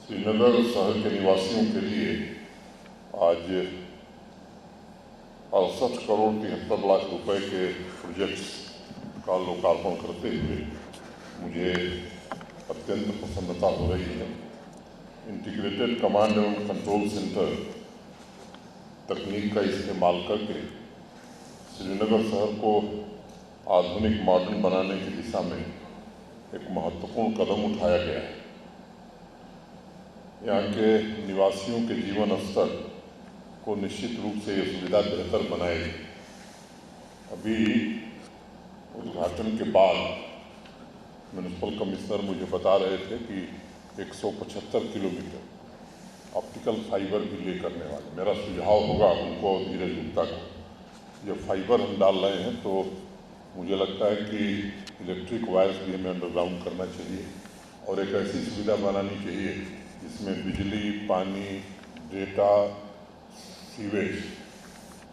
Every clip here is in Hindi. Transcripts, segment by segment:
श्रीनगर शहर के निवासियों के लिए आज 68 करोड़ 73 लाख रुपए के प्रोजेक्ट्स का लोकार्पण करते हुए मुझे अत्यंत प्रसन्नता हो रही है। इंटीग्रेटेड कमांड एवं कंट्रोल सेंटर तकनीक का इस्तेमाल करके श्रीनगर शहर को आधुनिक मॉडर्न बनाने की दिशा में एक महत्वपूर्ण कदम उठाया गया है। यहाँ के निवासियों के जीवन स्तर को निश्चित रूप से ये सुविधा बेहतर बनाएगी। अभी उद्घाटन के बाद म्युनिसिपल कमिश्नर मुझे बता रहे थे कि 175 किलोमीटर ऑप्टिकल फाइबर भी ले करने वाले। मेरा सुझाव होगा उनको और धीरज गुप्ता को, जब फाइबर हम डाल रहे हैं तो मुझे लगता है कि इलेक्ट्रिक वायर्स भी हमें अंडरग्राउंड करना चाहिए और एक ऐसी सुविधा बनानी चाहिए जिसमें बिजली, पानी, डेटा, सीवेज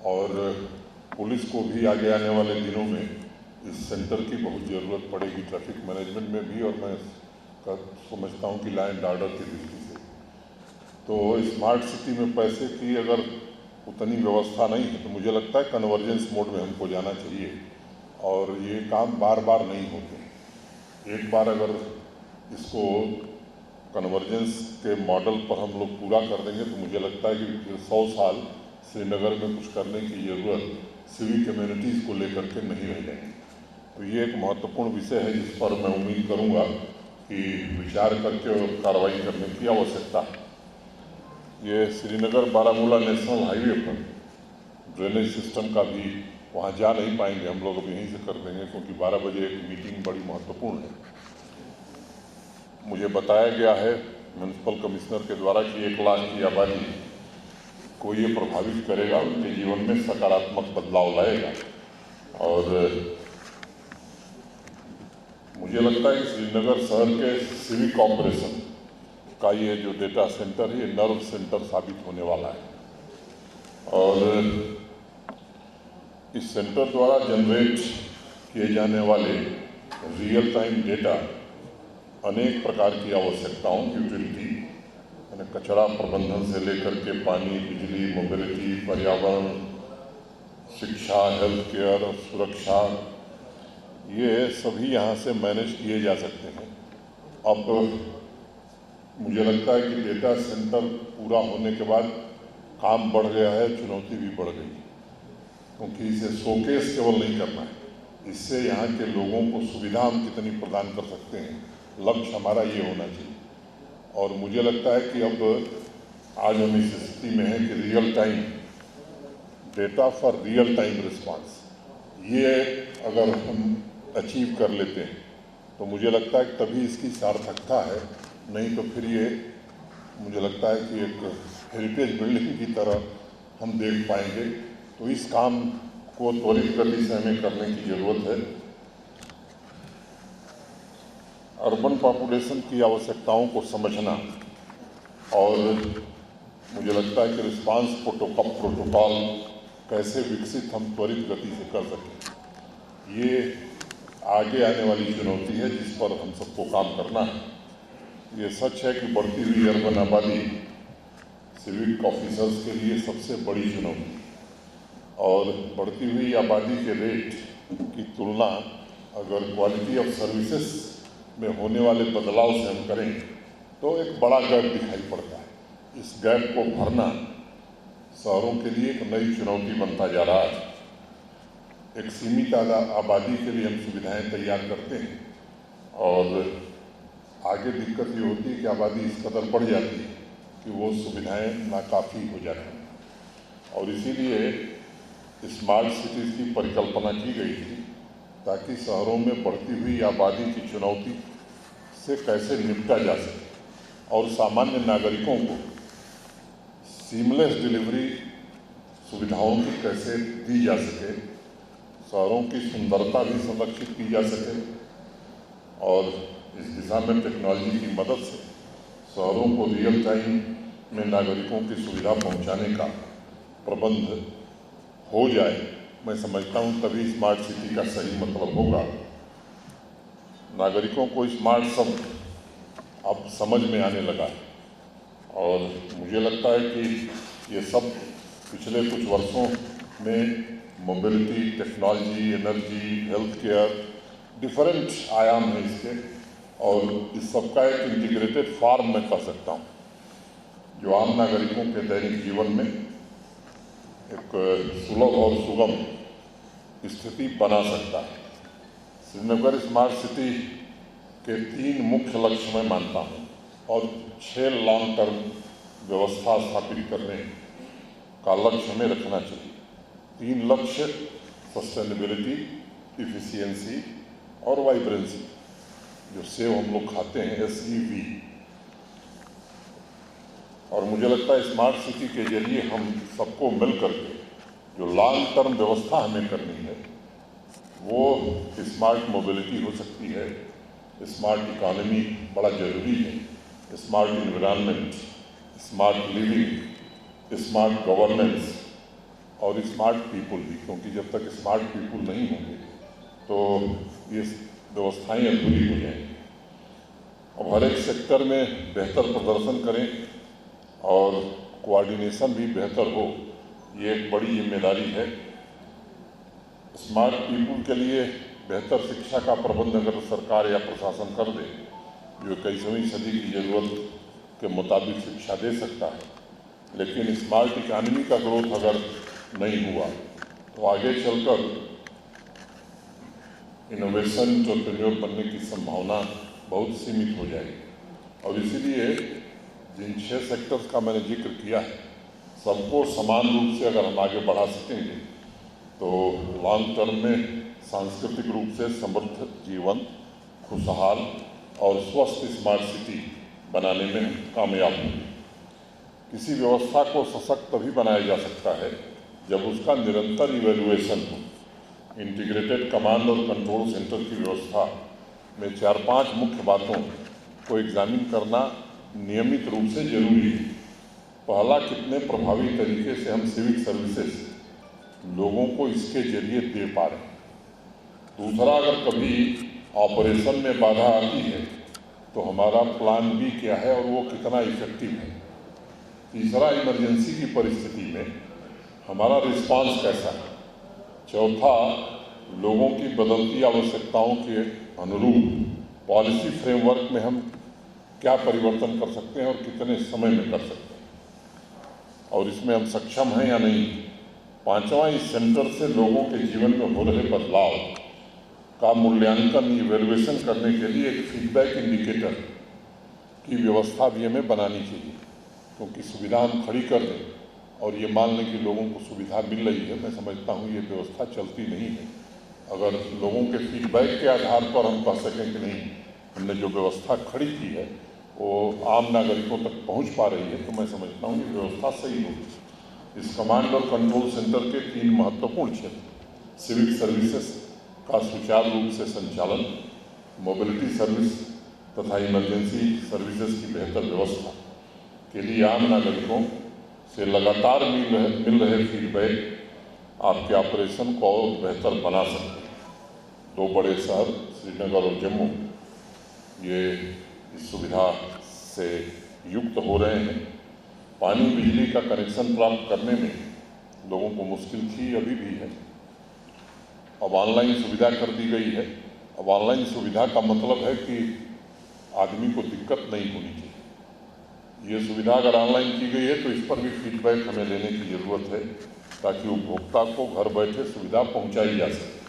और पुलिस को भी आगे आने वाले दिनों में इस सेंटर की बहुत ज़रूरत पड़ेगी, ट्रैफिक मैनेजमेंट में भी। और मैं समझता हूँ कि लॉ एंड ऑर्डर की दृष्टि से तो स्मार्ट सिटी में पैसे की अगर उतनी व्यवस्था नहीं है तो मुझे लगता है कन्वर्जेंस मोड में हमको जाना चाहिए। और ये काम बार बार नहीं होते। एक बार अगर इसको कन्वर्जेंस के मॉडल पर हम लोग पूरा कर देंगे तो मुझे लगता है कि फिर 100 साल श्रीनगर में कुछ करने की ज़रूरत सिविक कम्युनिटीज़ को लेकर के नहीं रह जाएगी। तो ये एक महत्वपूर्ण विषय है जिस पर मैं उम्मीद करूँगा कि विचार करके और कार्रवाई करने की आवश्यकता है। ये श्रीनगर बारामूला नेशनल हाईवे पर ड्रेनेज सिस्टम का भी वहाँ जा नहीं पाएंगे हम लोग, अब यहीं से कर देंगे क्योंकि 12 बजे एक मीटिंग बड़ी महत्वपूर्ण है। मुझे बताया गया है म्युनिसिपल कमिश्नर के द्वारा कि 1 लाख की आबादी को ये प्रभावित करेगा, उनके जीवन में सकारात्मक बदलाव लाएगा। और मुझे लगता है कि श्रीनगर शहर के सिविक ऑपरेशन का ये जो डेटा सेंटर है ये नर्व सेंटर साबित होने वाला है। और इस सेंटर द्वारा जनरेट किए जाने वाले रियल टाइम डेटा अनेक प्रकार की आवश्यकताओं की यूटिलिटी यानी कचरा प्रबंधन से लेकर के पानी, बिजली, मोबिलिटी, पर्यावरण, शिक्षा, हेल्थ केयर और सुरक्षा, ये सभी यहाँ से मैनेज किए जा सकते हैं। अब मुझे लगता है कि डेटा सेंटर पूरा होने के बाद काम बढ़ गया है, चुनौती भी बढ़ गई, क्योंकि इसे शोकेस केवल नहीं करना है, इससे यहाँ के लोगों को सुविधा हम कितनी प्रदान कर सकते हैं, लक्ष्य हमारा ये होना चाहिए। और मुझे लगता है कि अब आज हम इस स्थिति में हैं कि real time data for real time response, ये अगर हम अचीव कर लेते हैं तो मुझे लगता है कि तभी इसकी सार्थकता है। नहीं तो फिर ये मुझे लगता है कि एक हेरिटेज बिल्डिंग की तरह हम देख पाएंगे। तो इस काम को त्वरित गति से हमें करने की ज़रूरत है। अर्बन पॉपुलेशन की आवश्यकताओं को समझना और मुझे लगता है कि रिस्पांस प्रोटोकॉल कैसे विकसित हम त्वरित गति से कर सकें, ये आगे आने वाली चुनौती है जिस पर हम सबको काम करना है। ये सच है कि बढ़ती हुई अर्बन आबादी सिविक ऑफिसर्स के लिए सबसे बड़ी चुनौती, और बढ़ती हुई आबादी के रेट की तुलना अगर क्वालिटी ऑफ सर्विसेज में होने वाले बदलाव से हम करें तो एक बड़ा गैप दिखाई पड़ता है। इस गैप को भरना शहरों के लिए एक नई चुनौती बनता जा रहा है। एक सीमित आबादी के लिए हम सुविधाएं तैयार करते हैं और आगे दिक्कत ये होती है कि आबादी इस कदर बढ़ जाती है कि वो सुविधाएं नाकाफ़ी हो जाती हैं। और इसीलिए स्मार्ट सिटीज़ की परिकल्पना की गई थी ताकि शहरों में बढ़ती हुई आबादी की चुनौती से कैसे निपटा जा सके और सामान्य नागरिकों को सीमलेस डिलीवरी सुविधाओं की कैसे दी जा सके, शहरों की सुंदरता भी संरक्षित की जा सके। और इस दिशा में टेक्नोलॉजी की मदद से शहरों को रियल टाइम में नागरिकों की सुविधा पहुंचाने का प्रबंध हो जाए, मैं समझता हूं तभी स्मार्ट सिटी का सही मतलब होगा। नागरिकों को स्मार्ट शब्द अब समझ में आने लगा है। और मुझे लगता है कि ये सब पिछले कुछ वर्षों में mobility, technology, energy, health care, different आयाम हैं इसके, और इस सबका एक इंटीग्रेटेड फॉर्म मैं कह सकता हूँ जो आम नागरिकों के दैनिक जीवन में एक सुलभ और सुगम स्थिति बना सकता है। श्रीनगर स्मार्ट सिटी के 3 मुख्य लक्ष्य मैं मानता हूँ और 6 लॉन्ग टर्म व्यवस्था स्थापित करने का लक्ष्य हमें रखना चाहिए। 3 लक्ष्य सस्टेनेबिलिटी, इफिशियंसी और वाइब्रेंसी, जो सेव हम लोग खाते हैं SEV। और मुझे लगता है स्मार्ट सिटी के जरिए हम सबको मिल करके जो लॉन्ग टर्म व्यवस्था हमें करनी है वो स्मार्ट मोबिलिटी हो सकती है, स्मार्ट इकोनॉमी बड़ा जरूरी है, smart environment, smart living, smart governance और स्मार्ट पीपल भी, क्योंकि जब तक स्मार्ट पीपल नहीं होंगे तो ये व्यवस्थाएं अधूरी हो जाएंगी। अब हर एक सेक्टर में बेहतर प्रदर्शन करें और कोऑर्डिनेशन भी बेहतर हो, ये एक बड़ी जिम्मेदारी है। स्मार्ट पीपल के लिए बेहतर शिक्षा का प्रबंध अगर सरकार या प्रशासन कर दे, जो 21वीं सदी की ज़रूरत के मुताबिक शिक्षा दे सकता है, लेकिन स्मार्ट इकोनॉमी का ग्रोथ अगर नहीं हुआ तो आगे चलकर इनोवेशन, एंटरप्रेन्योर बनने की संभावना बहुत सीमित हो जाएगी। और इसीलिए जिन 6 सेक्टर्स का मैंने जिक्र किया है, सबको समान रूप से अगर हम आगे बढ़ा सकेंगे तो लॉन्ग टर्म में सांस्कृतिक रूप से समृद्ध जीवन, खुशहाल और स्वस्थ स्मार्ट सिटी बनाने में कामयाब होंगे। किसी व्यवस्था को सशक्त तभी बनाया जा सकता है जब उसका निरंतर इवैल्यूएशन हो। इंटीग्रेटेड कमांड और कंट्रोल सेंटर की व्यवस्था में 4-5 मुख्य बातों को एग्जामिन करना नियमित रूप से जरूरी है। पहला, कितने प्रभावी तरीके से हम सिविक सर्विसेज लोगों को इसके जरिए दे पा रहे हैं। दूसरा, अगर कभी ऑपरेशन में बाधा आती है तो हमारा प्लान बी क्या है और वो कितना इफेक्टिव है। तीसरा, इमरजेंसी की परिस्थिति में हमारा रिस्पांस कैसा है। चौथा, लोगों की बदलती आवश्यकताओं के अनुरूप पॉलिसी फ्रेमवर्क में हम क्या परिवर्तन कर सकते हैं और कितने समय में कर सकते हैं और इसमें हम सक्षम हैं या नहीं। पांचवा, इस सेंटर से लोगों के जीवन में हो रहे बदलाव का मूल्यांकन, इवैल्यूएशन करने के लिए एक फीडबैक इंडिकेटर की व्यवस्था भी हमें बनानी चाहिए, क्योंकि सुविधा हम खड़ी कर दें और ये मान लें कि लोगों को सुविधा मिल रही है, मैं समझता हूँ ये व्यवस्था चलती नहीं है। अगर लोगों के फीडबैक के आधार पर हम कह सकें कि नहीं, हमने जो व्यवस्था खड़ी की है वो आम नागरिकों तक पहुंच पा रही है, तो मैं समझता हूँ ये व्यवस्था सही होगी। इस कमांड और कंट्रोल सेंटर के 3 महत्वपूर्ण क्षेत्र, सिविक सर्विसेज का सुचारू रूप से संचालन, मोबिलिटी सर्विस तथा इमरजेंसी सर्विसेज की बेहतर व्यवस्था के लिए आम नागरिकों से लगातार मिल रहे फीडबैक आपके ऑपरेशन को और बेहतर बना सकते हैं। 2 बड़े शहर श्रीनगर और जम्मू ये इस सुविधा से युक्त हो रहे हैं। पानी बिजली का कनेक्शन प्राप्त करने में लोगों को मुश्किल थी, अभी भी है। अब ऑनलाइन सुविधा कर दी गई है। अब ऑनलाइन सुविधा का मतलब है कि आदमी को दिक्कत नहीं होनी चाहिए। ये सुविधा अगर ऑनलाइन की गई है तो इस पर भी फीडबैक हमें लेने की ज़रूरत है, ताकि उपभोक्ता को घर बैठे सुविधा पहुंचाई जा सके।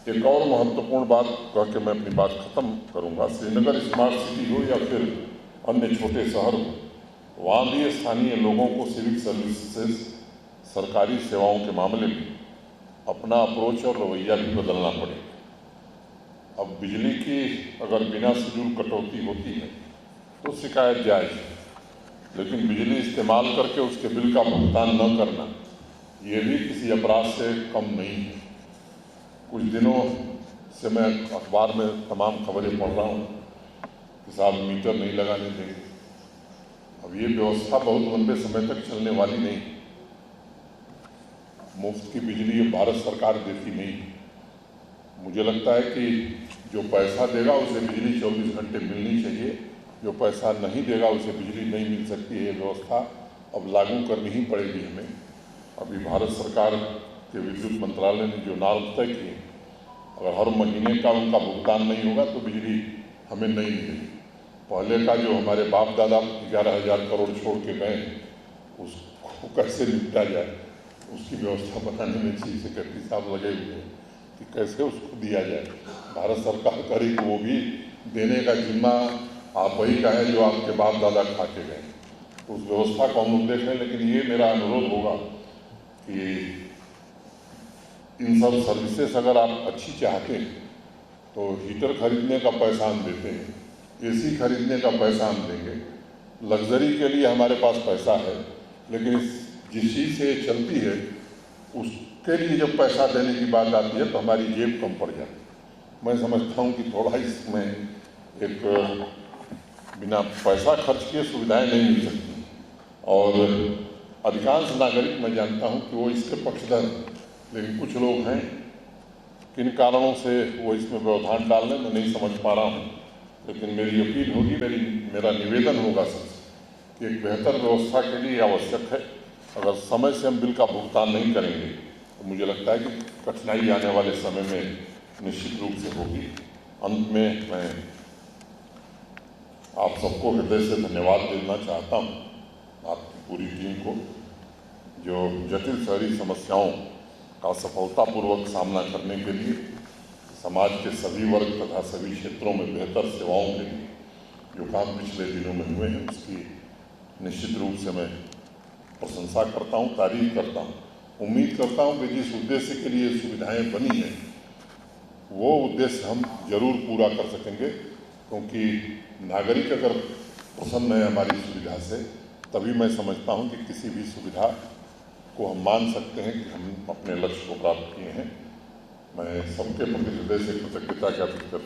एक और महत्वपूर्ण बात कह के मैं अपनी बात खत्म करूंगा। श्रीनगर स्मार्ट सिटी हो या फिर अन्य छोटे शहर हो, वहाँ भी स्थानीय लोगों को सिविक सर्विसेज, सरकारी सेवाओं के मामले में अपना अप्रोच और रवैया भी बदलना पड़ेगा। अब बिजली की अगर बिना शेड्यूल कटौती होती है तो शिकायत जायज़ है, लेकिन बिजली इस्तेमाल करके उसके बिल का भुगतान न करना ये भी किसी अपराध से कम नहीं है। कुछ दिनों से मैं अखबार में तमाम खबरें पढ़ रहा हूँ कि साहब मीटर नहीं लगाने देंगे। अब ये व्यवस्था बहुत लंबे समय तक चलने वाली नहीं। मुफ्त की बिजली ये भारत सरकार देती नहीं। मुझे लगता है कि जो पैसा देगा उसे बिजली 24 घंटे मिलनी चाहिए जो पैसा नहीं देगा उसे बिजली नहीं मिल सकती है। ये व्यवस्था अब लागू करनी ही पड़ेगी हमें। अभी भारत सरकार के विद्युत मंत्रालय ने जो नॉर्म तय किए, अगर हर महीने का उनका भुगतान नहीं होगा तो बिजली हमें नहीं मिलेगी। पहले का जो हमारे बाप दादा 11,000 करोड़ छोड़ के गए उसको कैसे निपटा जाए, उसकी व्यवस्था बनाने में चीफ सेक्रेटरी साहब लगे हुए हैं कि कैसे उसको दिया जाए। भारत सरकार करेगी, वो भी देने का जिम्मा आप वही का है जो आपके बाप दादा खा के गए। तो उस व्यवस्था को हम लोग देखें, लेकिन ये मेरा अनुरोध होगा कि इन सब सर्विसेज अगर आप अच्छी चाहते हैं तो हीटर खरीदने का पैसा हम देते हैं, एसी खरीदने का पैसा हम देंगे, लग्जरी के लिए हमारे पास पैसा है, लेकिन जिस चीज़ से चलती है उसके लिए जब पैसा देने की बात आती है तो हमारी जेब कम पड़ जाती है। मैं समझता हूँ कि थोड़ा इसमें एक बिना पैसा खर्च किए सुविधाएं नहीं मिल सकती, और अधिकांश नागरिक मैं जानता हूँ कि वो इसके पक्षधर हैं, लेकिन कुछ लोग हैं किन कारणों से वो इसमें व्यवधान डालने में नहीं समझ पा रहा हूँ। लेकिन मेरी अपील होगी, मेरा निवेदन होगा सबसे कि एक बेहतर व्यवस्था के लिए आवश्यक है। अगर समय से हम बिल का भुगतान नहीं करेंगे तो मुझे लगता है कि कठिनाई आने वाले समय में निश्चित रूप से होगी। अंत में मैं आप सबको हृदय से धन्यवाद देना चाहता हूँ, आपकी पूरी टीम को, जो जटिल शहरी समस्याओं का सफलतापूर्वक सामना करने के लिए समाज के सभी वर्ग तथा सभी क्षेत्रों में बेहतर सेवाओं के लिए जो काम पिछले दिनों में हुए हैं उसकी निश्चित रूप से मैं प्रशंसा करता हूँ, तारीफ करता हूँ। उम्मीद करता हूँ कि जिस उद्देश्य के लिए सुविधाएं बनी हैं वो उद्देश्य हम जरूर पूरा कर सकेंगे, क्योंकि नागरिक अगर प्रसन्न है हमारी सुविधा से तभी मैं समझता हूँ कि किसी भी सुविधा को हम मान सकते हैं कि हम अपने लक्ष्य को प्राप्त किए हैं। मैं सबके प्रति हृदय से कृतज्ञता ज्ञापित करता हूँ।